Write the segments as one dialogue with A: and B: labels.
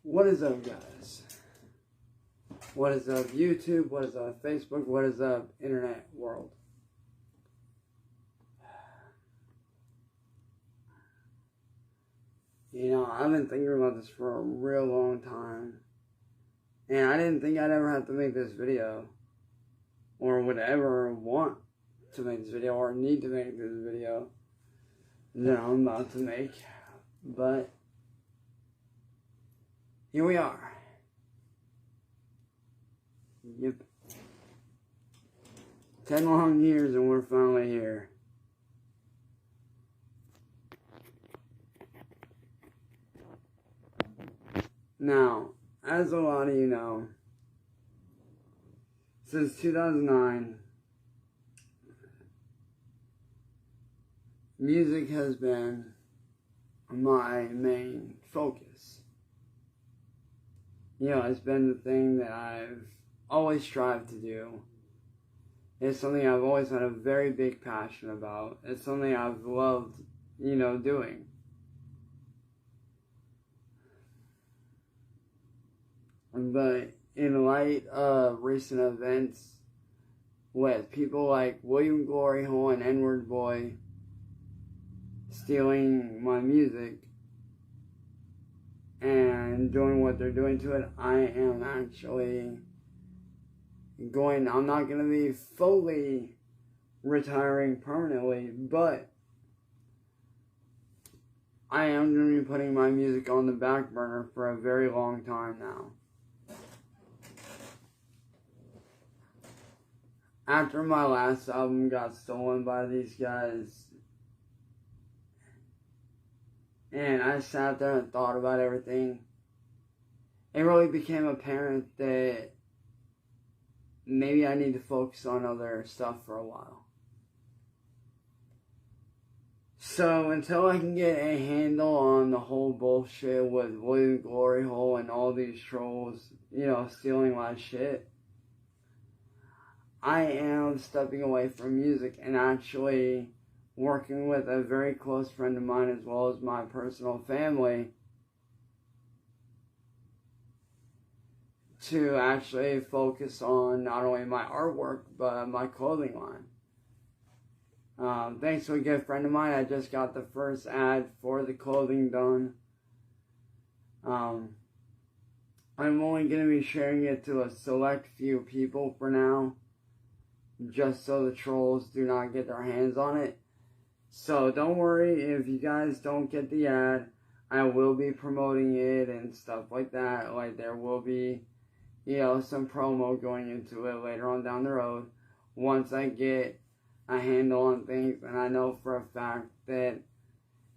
A: What is up, guys? What is up, YouTube? What is up, Facebook? What is up, Internet world? You know, I've been thinking about this for a real long time. And I didn't think I'd ever have to make this video. Or would ever want to make this video or need to make this video that I'm about to make. But here we are. Yep. 10 long years and we're finally here. Now, as a lot of you know, since 2009, music has been my main focus. You know, it's been the thing that I've always strived to do. It's something I've always had a very big passion about. It's something I've loved, you know, doing. But in light of recent events with people like William Glory Hole and N-Word Boy stealing my music and doing what they're doing to it, I am actually I'm not going to be fully retiring permanently, but I am going to be putting my music on the back burner for a very long time now. After my last album got stolen by these guys, and I sat there and thought about everything, it really became apparent that maybe I need to focus on other stuff for a while. So until I can get a handle on the whole bullshit with William Glory Hole and all these trolls, you know, stealing my shit, I am stepping away from music and actually working with a very close friend of mine as well as my personal family to actually focus on not only my artwork but my clothing line. Thanks to a good friend of mine, I just got the first ad for the clothing done. I'm only going to be sharing it to a select few people for now, just so the trolls do not get their hands on it. So don't worry if you guys don't get the ad. I will be promoting it and stuff like that. Like, there will be, you know, some promo going into it later on down the road once I get a handle on things and I know for a fact that,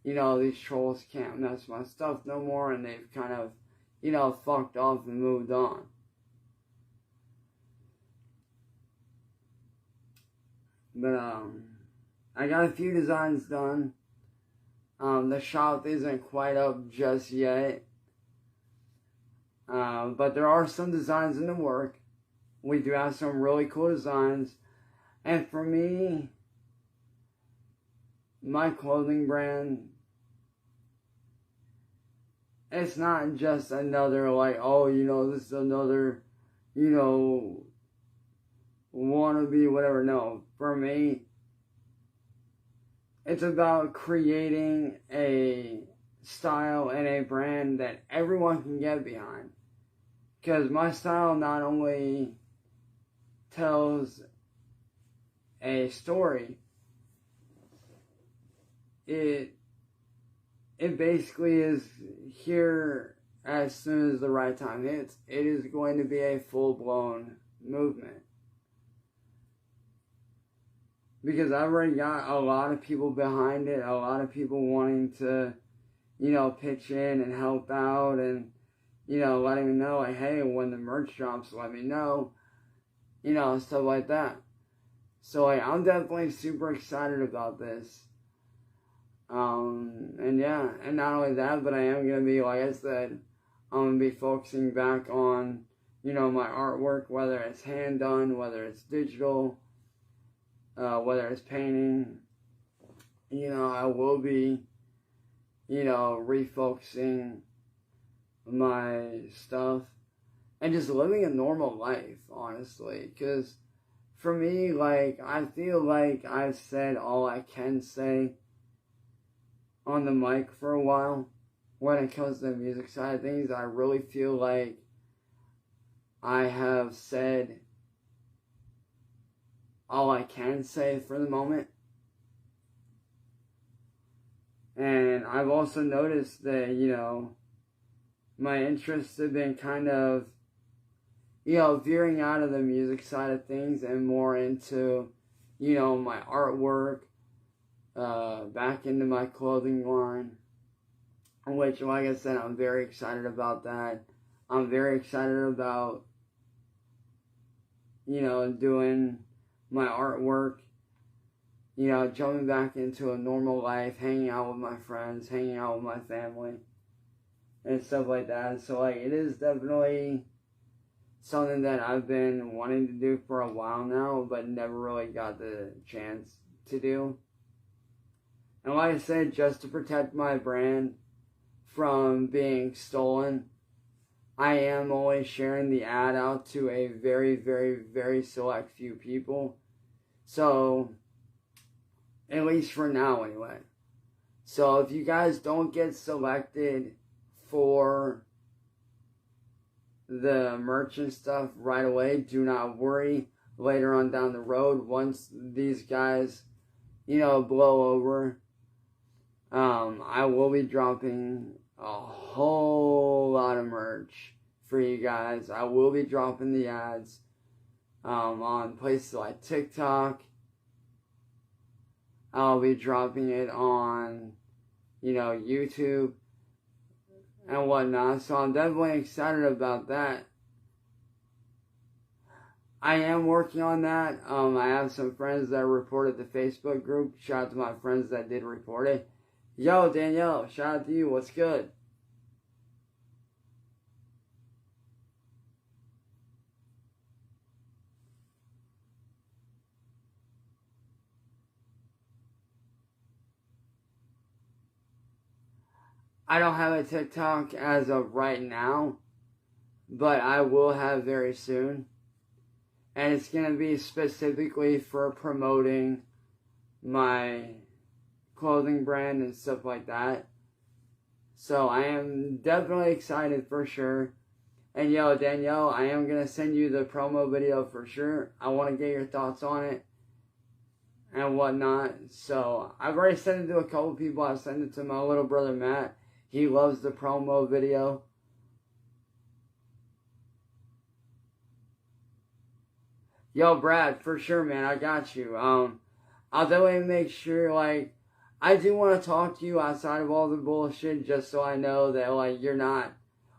A: you know, these trolls can't mess my stuff no more and they've kind of, you know, fucked off and moved on. But I got a few designs done. The shop isn't quite up just yet. But there are some designs in the work. We do have some really cool designs. And for me, my clothing brand, it's not just another, like, oh, you know, this is another, you know, wannabe, whatever. No, for me, it's about creating a style and a brand that everyone can get behind. Because my style not only tells a story, it basically is here as soon as the right time hits. It is going to be a full-blown movement. Because I've already got a lot of people behind it, a lot of people wanting to, you know, pitch in and help out and, you know, letting me know, like, hey, when the merch drops, let me know, you know, stuff like that. So, like, I'm definitely super excited about this. And yeah, and not only that, but I am going to be, like I said, I'm going to be focusing back on, you know, my artwork, whether it's hand done, whether it's digital, whether it's painting. You know, I will be, you know, refocusing my stuff and just living a normal life, honestly. Because for me, like, I feel like I've said all I can say on the mic for a while when it comes to the music side of things. I really feel like I have said all I can say for the moment. And I've also noticed that, you know, my interests have been kind of, you know, veering out of the music side of things and more into, you know, my artwork, back into my clothing line, which, like I said, I'm very excited about that. I'm very excited about, you know, doing my artwork, you know, jumping back into a normal life, hanging out with my friends, hanging out with my family, and stuff like that. So, like, it is definitely something that I've been wanting to do for a while now, but never really got the chance to do. And like I said, just to protect my brand from being stolen, I am only sharing the ad out to a very, very, very select few people. So, at least for now anyway. So if you guys don't get selected for the merch and stuff right away, do not worry. Later on down the road, once these guys, you know, blow over, I will be dropping a whole lot of merch for you guys. I will be dropping the ads on places like TikTok. I'll be dropping it on, you know, YouTube and whatnot. So I'm definitely excited about that. I am working on that. I have some friends that reported the Facebook group. Shout out to my friends that did report it. Yo, Danielle, shout out to you. What's good? I don't have a TikTok as of right now, but I will have very soon. And it's going to be specifically for promoting my clothing brand and stuff like that. So I am definitely excited for sure. And yo, Danielle, I am going to send you the promo video for sure. I want to get your thoughts on it and whatnot. So I've already sent it to a couple people. I've sent it to my little brother Matt. He loves the promo video. Yo, Brad, for sure, man, I got you. I'll definitely make sure, like, I do want to talk to you outside of all the bullshit, just so I know that, like, you're not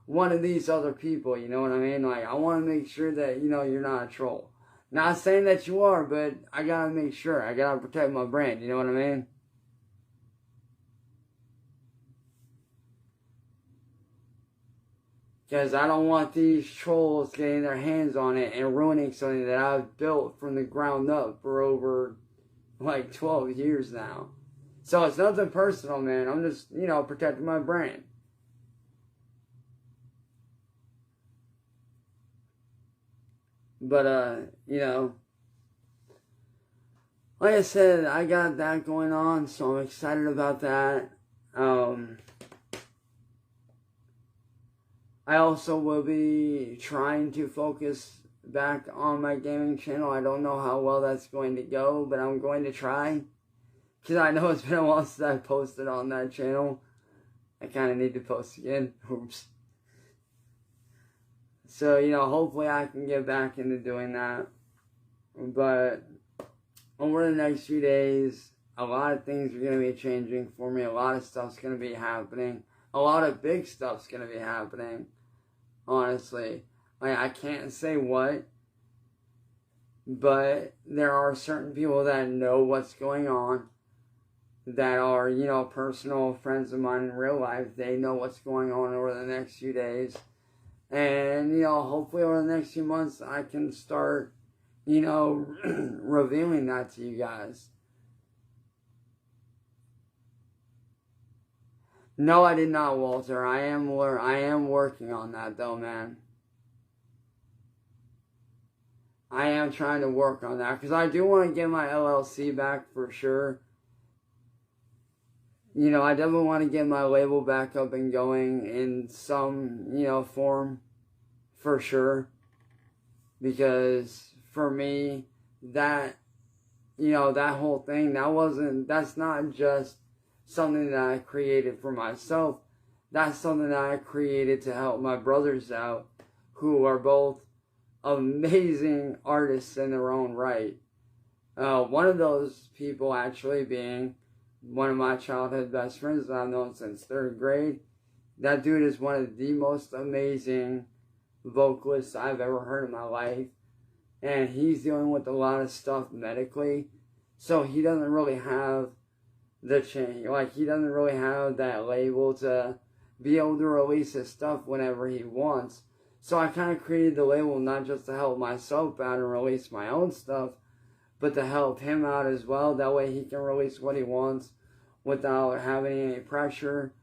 A: one of these other people, you know what I mean? Like, I want to make sure that, you know, you're not a troll. Not saying that you are, but I gotta make sure. I gotta protect my brand, you know what I mean? Because I don't want these trolls getting their hands on it and ruining something that I've built from the ground up for over, like, 12 years now. So it's nothing personal, man. I'm just, you know, protecting my brand. But, you know, like I said, I got that going on, so I'm excited about that. I also will be trying to focus back on my gaming channel. I don't know how well that's going to go, but I'm going to try. Because I know it's been a while since I posted on that channel. I kind of need to post again. Oops. So, you know, hopefully I can get back into doing that. But over the next few days, a lot of things are going to be changing for me. A lot of stuff's going to be happening. A lot of big stuff's going to be happening. Honestly. Like, I can't say what. But there are certain people that know what's going on. That are, you know, personal friends of mine in real life. They know what's going on over the next few days. And, you know, hopefully over the next few months I can start, you know, revealing that to you guys. No, I did not, Walter. I am working on that, though, man. I am trying to work on that, because I do want to get my LLC back for sure. You know, I definitely want to get my label back up and going in some, you know, form, for sure. Because for me, that, you know, that whole thing, that's not just something that I created for myself. That's something that I created to help my brothers out, who are both amazing artists in their own right. One of those people actually being one of my childhood best friends that I've known since 3rd grade. That dude is one of the most amazing vocalists I've ever heard in my life. And he's dealing with a lot of stuff medically. So he doesn't really have the chain. Like, he doesn't really have that label to be able to release his stuff whenever he wants. So I kind of created the label not just to help myself out and release my own stuff, but to help him out as well. That way he can release what he wants without having any pressure.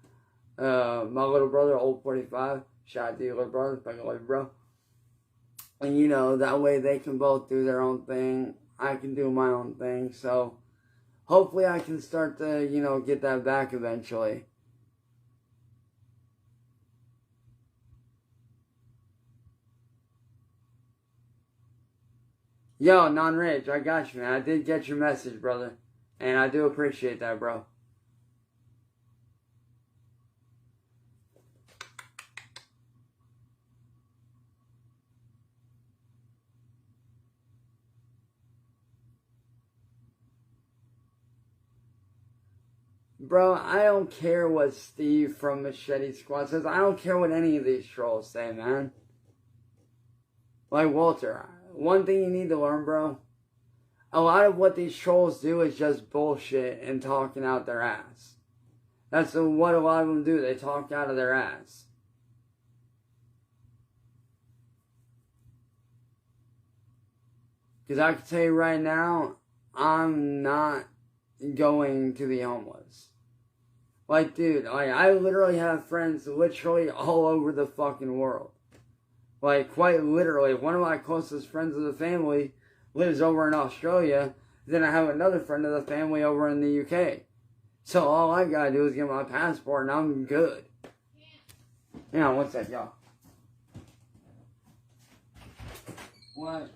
A: My little brother, Old 45, shout out to you, little brother, fucking love you, bro. And, you know, that way they can both do their own thing. I can do my own thing. So hopefully I can start to, you know, get that back eventually. Yo, Non-Rage, I got you, man. I did get your message, brother. And I do appreciate that, bro. Bro, I don't care what Steve from Machete Squad says. I don't care what any of these trolls say, man. Like, Walter, one thing you need to learn, bro, a lot of what these trolls do is just bullshit and talking out their ass. That's what a lot of them do. They talk out of their ass. Because I can tell you right now, I'm not going to be homeless. Like, dude, like, I literally have friends literally all over the fucking world. Like, quite literally, one of my closest friends of the family lives over in Australia. Then I have another friend of the family over in the UK. So all I gotta do is get my passport and I'm good. Hang on, one sec, y'all. What?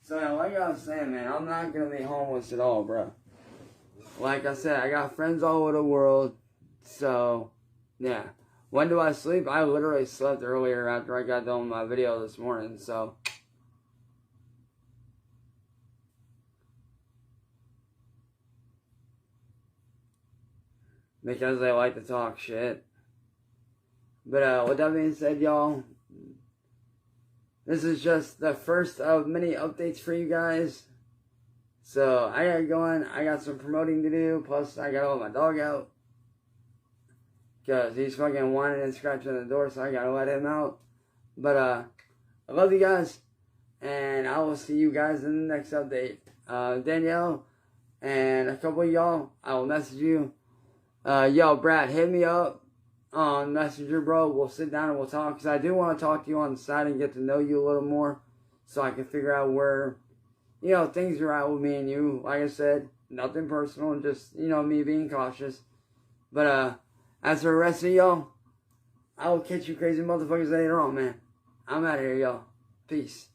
A: So, like I was saying, man, I'm not going to be homeless at all, bro. Like I said, I got friends all over the world. So, yeah. When do I sleep? I literally slept earlier after I got done with my video this morning, so. Because they like to talk shit. But, with that being said, y'all, this is just the first of many updates for you guys. So, I gotta go in. I got some promoting to do. Plus, I gotta let my dog out. Because he's fucking whining and scratching the door, so I gotta let him out. But, I love you guys. And I will see you guys in the next update. Danielle and a couple of y'all, I will message you. Yo, Brad, hit me up on Messenger, bro. We'll sit down and we'll talk, because I do want to talk to you on the side and get to know you a little more, so I can figure out where, you know, things are at with me and you. Like I said, nothing personal, just, you know, me being cautious. But as for the rest of y'all, I will catch you crazy motherfuckers later on, man. I'm out of here, y'all. Peace.